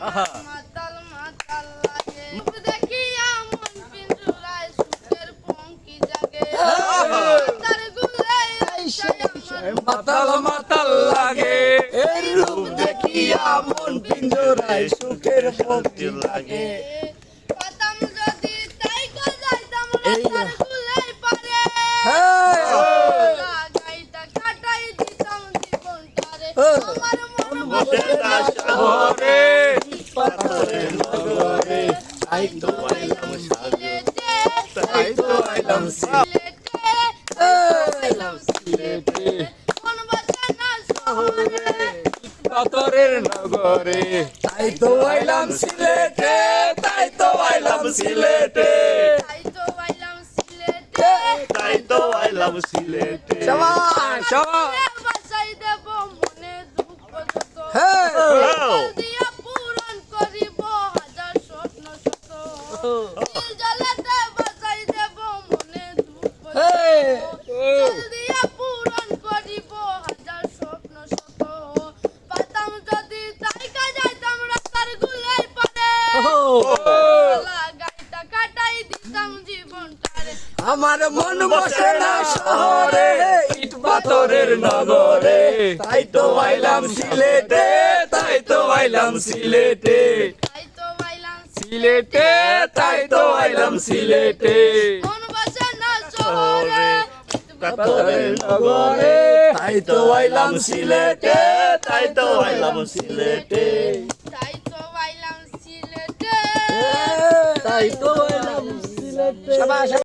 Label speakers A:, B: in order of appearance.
A: মাতাল মাতাল লাগে দেখিয়া মন পিঞ্জরায় সুখের পঙ্কি জাগে তার গুলাই
B: মাতাল মাতাল লাগে
C: এর রূপ দেখিয়া মন পিঞ্জরায় সুখের পঙ্কি লাগে।
A: পাতাম যদি তাই যাইতাম তার গুলাই পারে লাগাইতা কাটাই দিতাম জীবনটারে আমার মন
C: বসে না শহরে পাথরের নগরে তাই তো আইলাম সাগরে তাই তো আইলাম সিলেটে
A: মন বসে না শহরে
B: পাথরের নগরে
C: তাই তো আইলাম সিলেটে তাই তো আইলাম সিলেটে
A: তাই তো আইলাম সিলেটে
C: তাই তো আইলাম সিলেটে।
B: শাবাশ শাবাশ
A: বাসাই দেব মনে দুঃখ যত
C: হ্যাঁ।
A: দিয়া পূরণ করিব হাজার স্বপ্ন শত দিল জ্বালাতে বাসাই দেব মনে দুঃখ যত দিয়া পূরণ করিব হাজার স্বপ্ন শত পাতাম যদি তাই যাইতাম রাস্তার গুলাই পারে লাগাইতা কাটাই দিতাম জীবনটারে
C: আমার মন বসে না শহরে
B: ইট পাথরের নগরে
C: তাই তো আইলাম সিলেটে তাই তো আইলাম সিলেটে
A: তাই তো আইলাম
B: সিলেটে তাই তো আইলাম সিলেটে
A: মন বসে না শহরে
C: পাথরের নগরে তাই তো আইলাম সিলেটে তাই তো আইলাম সিলেটে
A: তাই তো আইলাম সিলেটে
C: তাই তো আইলাম সিলেটে।